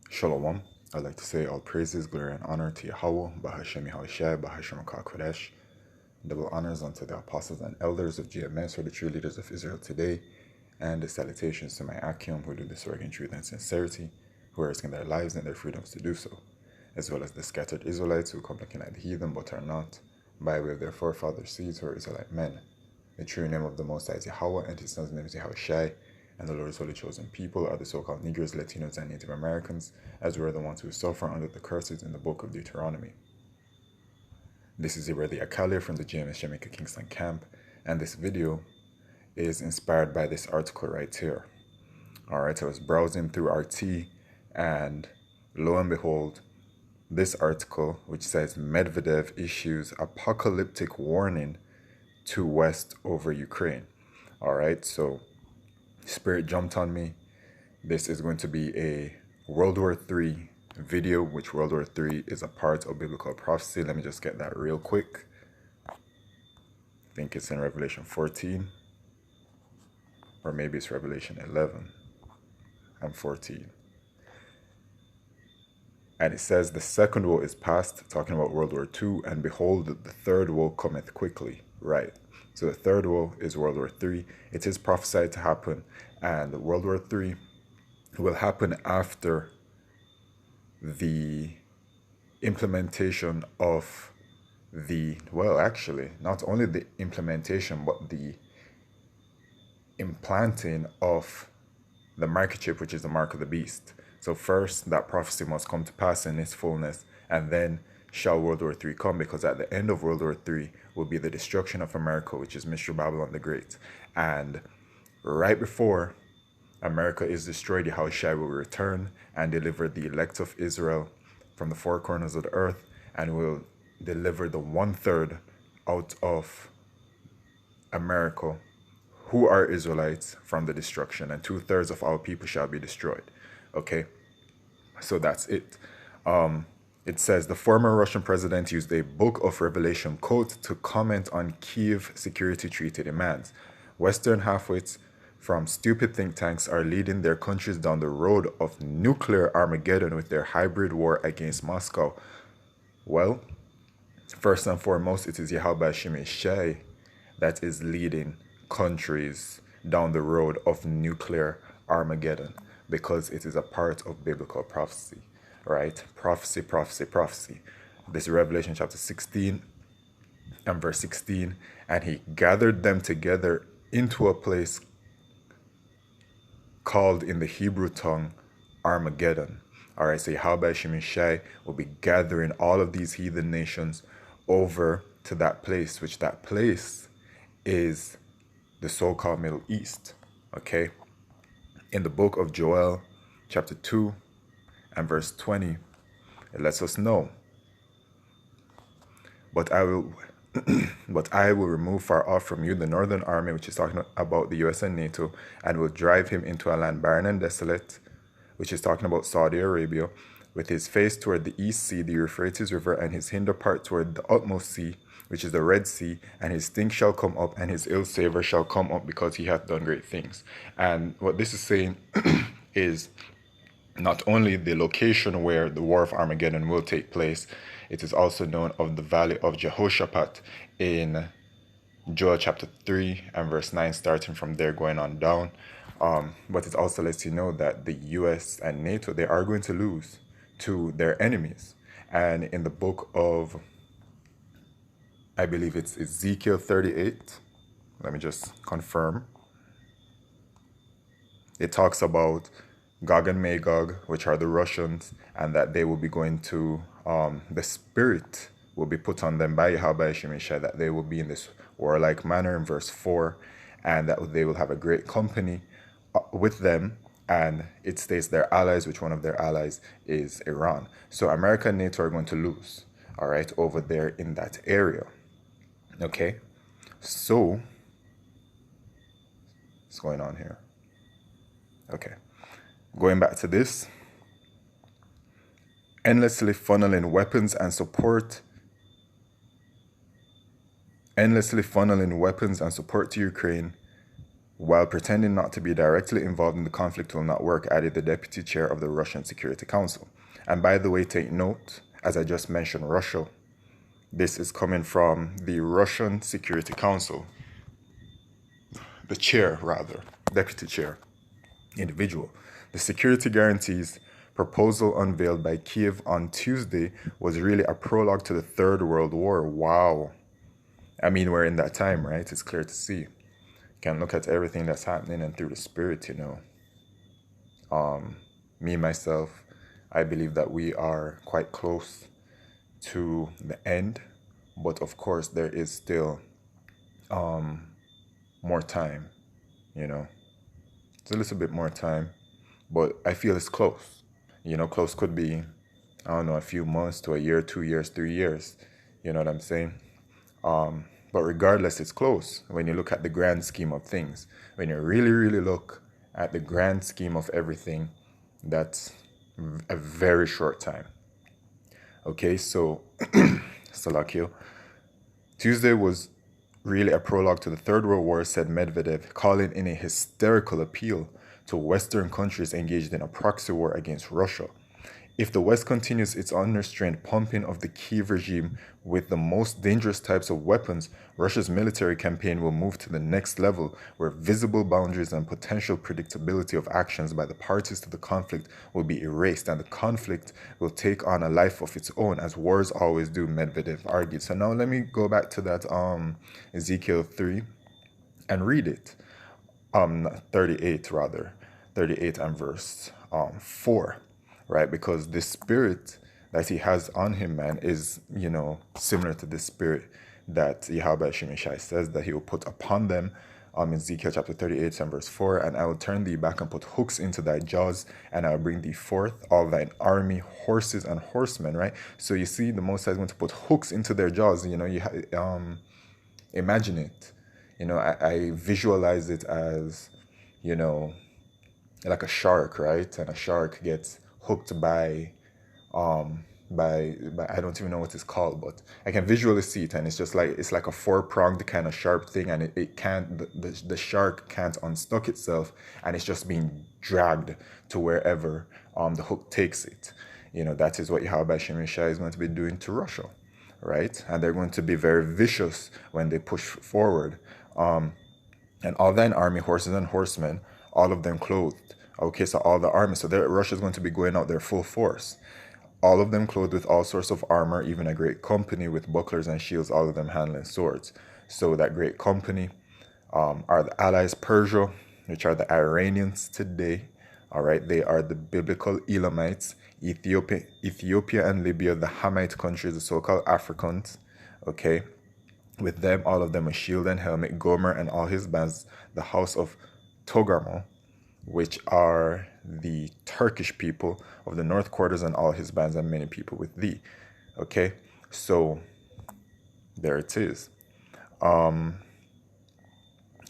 Shalom. I'd like to say all praises, glory, and honor to Yahweh, Bahashem Yahushai, Bahashem Kodesh. Double honors unto the apostles and elders of GMS, or the true leaders of Israel today, and the salutations to my Akim, who do this work in truth and sincerity, who are risking their lives and their freedoms to do so, as well as the scattered Israelites who come looking like the heathen but are not, by way of their forefathers' seeds who are Israelite men. The true name of the Most High is Yahweh, and his son's name is Yahushai, and the Lord's holy chosen people are the so-called Negroes, Latinos, and Native Americans, as were the ones who suffer under the curses in the book of Deuteronomy. This is Ibra the Akali from the GMS Jamaica Kingston camp, and this video is inspired by this article right here. Alright, I was browsing through RT, and lo and behold, this article, which says Medvedev issues apocalyptic warning to West over Ukraine. Alright, so Spirit jumped on me. This is going to be a World War III video, which World War III is a part of biblical prophecy. Let me just get that real quick. I think it's in Revelation 14, or maybe it's Revelation 11 and 14. And it says, the second woe is past, talking about World War II, and behold, the third woe cometh quickly. Right. So the third woe is World War III. It is prophesied to happen, and World War III will happen after the implementation of not only the implementation, but the implanting of the microchip, which is the mark of the beast. So first, that prophecy must come to pass in its fullness, and then shall World War III come, because at the end of World War III will be the destruction of America, which is Mystery Babylon the Great. And right before America is destroyed, Yahushua will return and deliver the elect of Israel from the four corners of the earth, and will deliver the 1/3 out of America who are Israelites from the destruction, and 2/3 of our people shall be destroyed. Okay, so that's it. It says the former Russian president used a Book of Revelation quote to comment on Kiev security treaty demands. Western halfwits from stupid think tanks are leading their countries down the road of nuclear Armageddon with their hybrid war against Moscow. Well, first and foremost, it is Yahweh Shemeshai that is leading countries down the road of nuclear Armageddon, because it is a part of biblical prophecy, right? Prophecy, prophecy, prophecy. This is Revelation chapter 16 and verse 16. And he gathered them together into a place called in the Hebrew tongue Armageddon. All right, so Yahweh Shemeshai will be gathering all of these heathen nations over to that place, which that place is the so-called Middle East. Okay, in the book of Joel chapter 2 and verse 20, it lets us know, but I will remove far off from you the northern army, which is talking about the US and NATO, and will drive him into a land barren and desolate, which is talking about Saudi Arabia, with his face toward the east sea, the Euphrates River, and his hinder part toward the utmost sea, which is the Red Sea, and his stink shall come up, and his ill savor shall come up, because he hath done great things. And what this is saying is not only the location where the War of Armageddon will take place, it is also known of the Valley of Jehoshaphat in Joel chapter 3 and verse 9, starting from there going on down. But it also lets you know that the US and NATO, they are going to lose to their enemies. And in the book of, I believe it's Ezekiel 38, let me just confirm, it talks about Gog and Magog, which are the Russians, and that they will be going to, the spirit will be put on them by Yahweh Shemeshai, that they will be in this warlike manner in verse 4, and that they will have a great company with them. And it states their allies, which one of their allies is Iran. So America and NATO are going to lose, all right, over there in that area. Okay, so what's going on here? Okay, going back to this, endlessly funneling weapons and support to Ukraine While pretending not to be directly involved in the conflict will not work, added the deputy chair of the Russian Security Council. And by the way, take note, as I just mentioned, Russia. This is coming from the Russian Security Council, the chair, rather, deputy chair, individual. The security guarantees proposal unveiled by Kiev on Tuesday was really a prologue to the Third World War. Wow. I mean, we're in that time, right? It's clear to see. You can look at everything that's happening and through the spirit, Me, myself, I believe that we are quite close to the end, but of course there is still more time, It's a little bit more time, but I feel it's close. Close could be, I don't know, a few months to a year, 2 years, 3 years. You know what I'm saying? But regardless, it's close when you look at the grand scheme of things. When you really, really look at the grand scheme of everything, that's a very short time. Okay, so, Salakio, Tuesday was really a prologue to the Third World War, said Medvedev, calling in a hysterical appeal to Western countries engaged in a proxy war against Russia. If the West continues its unrestrained pumping of the Kiev regime with the most dangerous types of weapons, Russia's military campaign will move to the next level, where visible boundaries and potential predictability of actions by the parties to the conflict will be erased, and the conflict will take on a life of its own, as wars always do, Medvedev argued. So now let me go back to that Ezekiel 3 and read it. 38 rather. 38 and verse 4. Right, because the spirit that he has on him, man, is, similar to the spirit that Yahweh Shemeshai says that he will put upon them. Ezekiel chapter 38 and verse 4, and I will turn thee back and put hooks into thy jaws, and I will bring thee forth all thine army, horses and horsemen, right? So you see, the Most High is going to put hooks into their jaws. Imagine it. I visualize it as, like a shark, right? And a shark gets hooked by I don't even know what it's called, but I can visually see it, and it's like a four-pronged kind of sharp thing, and it can't, the shark can't unstuck itself, and it's just being dragged to wherever the hook takes it. That is what Yahweh Shemeshai is going to be doing to Russia, right? And they're going to be very vicious when they push forward. And all thine army, horses and horsemen, all of them clothed. Okay, so all the army, so Russia's going to be going out there full force. All of them clothed with all sorts of armor, even a great company with bucklers and shields, all of them handling swords. So that great company are the allies, Persia, which are the Iranians today. All right, they are the biblical Elamites, Ethiopia and Libya, the Hamite countries, the so-called Africans. Okay, with them, all of them a shield and helmet, Gomer and all his bands, the house of Togarmah, which are the Turkish people of the North Quarters and all his bands, and many people with thee. Okay, so there it is.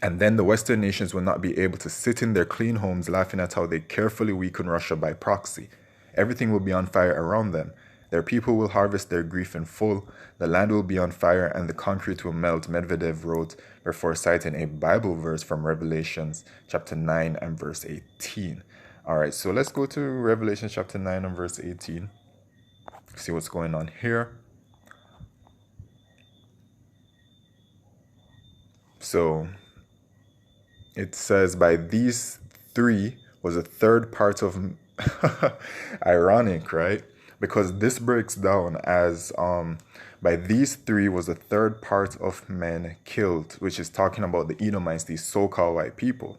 And then the Western nations will not be able to sit in their clean homes laughing at how they carefully weaken Russia by proxy. Everything will be on fire around them. Their people will harvest their grief in full. The land will be on fire and the concrete will melt, Medvedev wrote before citing a Bible verse from Revelations chapter 9 and verse 18. All right, so let's go to Revelation chapter 9 and verse 18. See what's going on here. So it says, by these three was a third part of ironic, right? Because this breaks down as by these three was a third part of men killed, which is talking about the Edomites, these so-called white people.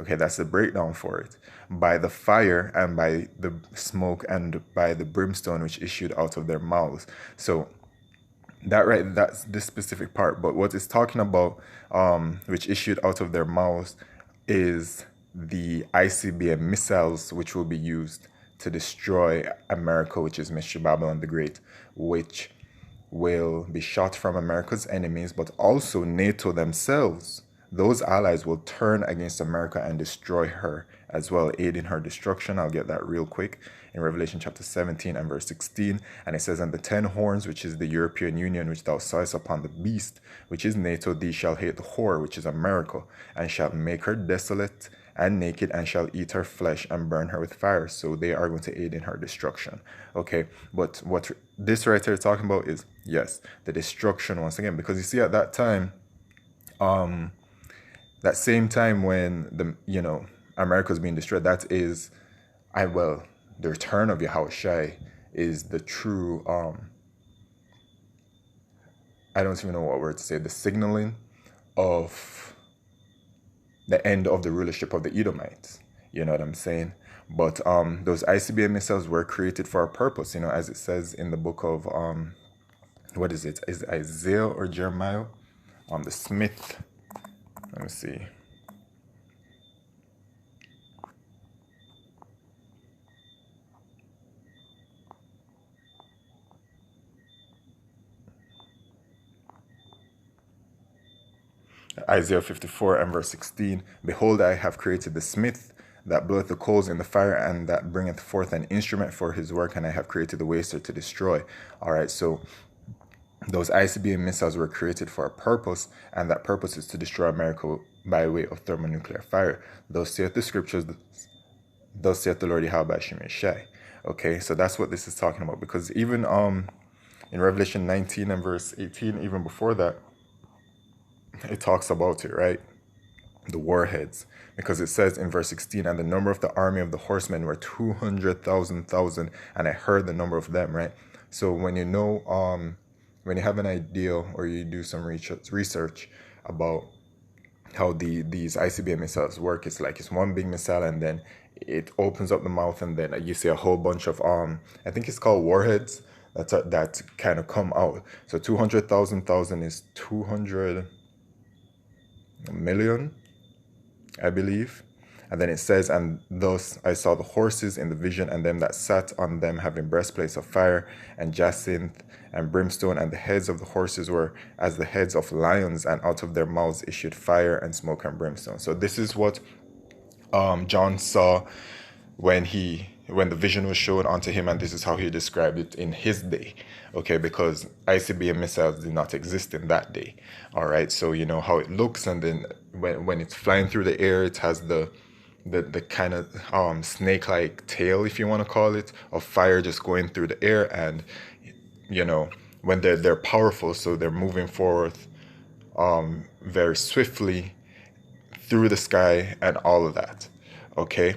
Okay, that's the breakdown for it. By the fire and by the smoke and by the brimstone which issued out of their mouths. So that's this specific part. But what it's talking about, which issued out of their mouths, is the ICBM missiles which will be used to destroy America, which is Mystery Babylon the Great, which will be shot from America's enemies, but also NATO themselves. Those allies will turn against America and destroy her as well, aiding her destruction. I'll get that real quick. In Revelation chapter 17 and verse 16, and it says, "And the 10 horns, which is the European Union, which thou sawest upon the beast, which is NATO, these shall hate the whore, which is America, and shall make her desolate and naked, and shall eat her flesh and burn her with fire." So they are going to aid in her destruction. Okay, but what this right here is talking about is, yes, the destruction once again, because you see at that time, that same time when America's being destroyed, that is, the return of Yahushua is the true, I don't even know what word to say, the signaling of the end of the rulership of the Edomites. You know what I'm saying? But those ICBM missiles were created for a purpose, as it says in the book of, what is it? Is it Isaiah or Jeremiah? The Smith. Let me see. Isaiah 54 and verse 16. "Behold, I have created the smith that bloweth the coals in the fire, and that bringeth forth an instrument for his work, and I have created the waster to destroy." All right, so those ICBM missiles were created for a purpose, and that purpose is to destroy America by way of thermonuclear fire. Thus saith the scriptures, thus saith the Lord Yahweh Shai. Okay, so that's what this is talking about, because even in Revelation 19 and verse 18, even before that, it talks about it, right? The warheads, because it says in verse 16, "And the number of the army of the horsemen were 200,000, and I heard the number of them," right? So when you know, when you have an idea or you do some research about how these ICBM missiles work, it's like it's one big missile, and then it opens up the mouth, and then you see a whole bunch of I think it's called warheads that kind of come out. So 200,000 is 200 million, I believe. And then it says, "And thus I saw the horses in the vision, and them that sat on them having breastplates of fire and jacinth and brimstone, and the heads of the horses were as the heads of lions, and out of their mouths issued fire and smoke and brimstone." So this is what John saw when the vision was shown unto him, and this is how he described it in his day. Okay, because ICBM missiles did not exist in that day. All right, so you know how it looks, and then when it's flying through the air, it has the kind of snake-like tail, if you want to call it, of fire just going through the air. And when they're powerful, so they're moving forth very swiftly through the sky and all of that. Okay,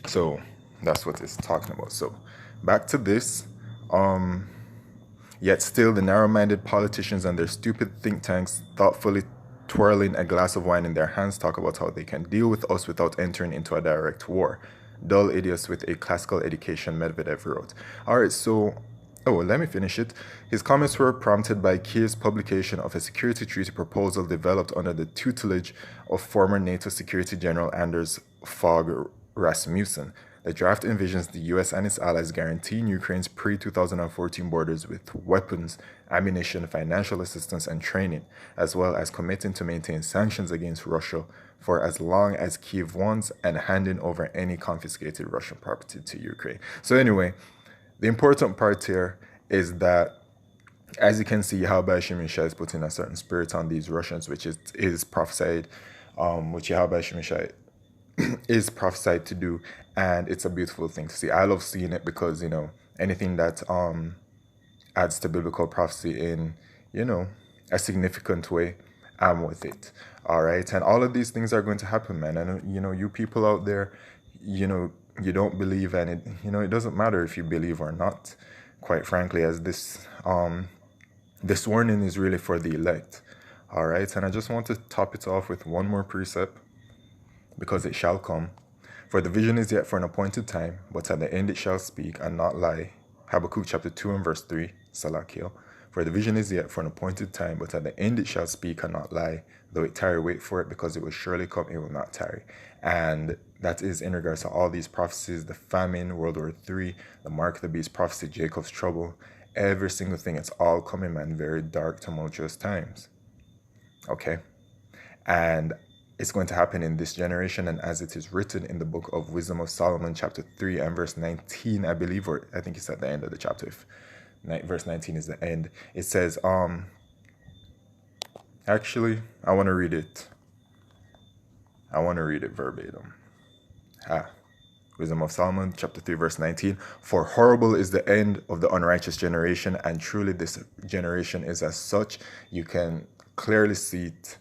so that's what it's talking about. So back to this. Yet still the narrow-minded politicians and their stupid think tanks, thoughtfully twirling a glass of wine in their hands, talk about how they can deal with us without entering into a direct war. Dull idiots with a classical education, Medvedev wrote. Alright, so let me finish it. His comments were prompted by Kiev's publication of a security treaty proposal developed under the tutelage of former NATO Security General Anders Fogh Rasmussen. The draft envisions the US and its allies guaranteeing Ukraine's pre-2014 borders with weapons, ammunition, financial assistance, and training, as well as committing to maintain sanctions against Russia for as long as Kiev wants, and handing over any confiscated Russian property to Ukraine. So anyway, the important part here is that, as you can see, Yahweh Shemisha is putting a certain spirit on these Russians, which is prophesied, which Yahweh Shemisha is prophesied to do, and it's a beautiful thing to see. I love seeing it because anything that adds to biblical prophecy in a significant way, I'm with it. All right, and all of these things are going to happen, man. And you people out there, you don't believe, and it doesn't matter if you believe or not, quite frankly, as this warning is really for the elect. All right, and I just want to top it off with one more precept, because it shall come. For the vision is yet for an appointed time, but at the end it shall speak and not lie. Habakkuk chapter 2 and verse 3, Salakil. For the vision is yet for an appointed time, but at the end it shall speak and not lie. Though it tarry, wait for it, because it will surely come, it will not tarry. And that is in regards to all these prophecies, the famine, World War III, the mark of the beast prophecy, Jacob's trouble, every single thing. It's all coming, man, very dark, tumultuous times. Okay? And it's going to happen in this generation, and as it is written in the book of Wisdom of Solomon, chapter 3 and verse 19, I believe, or I think it's at the end of the chapter. If verse 19 is the end, it says, actually, I want to read it. I want to read it verbatim. Wisdom of Solomon, chapter 3, verse 19. For horrible is the end of the unrighteous generation, and truly this generation is as such. You can clearly see it,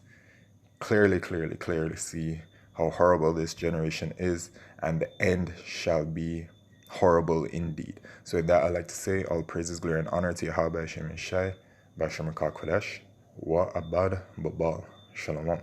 clearly see how horrible this generation is, and the end shall be horrible indeed. So with that, I'd like to say all praises, glory, and honor to Yahweh Hashem Shai, Bashem Kodesh, Wa Abad Babal. Shalom.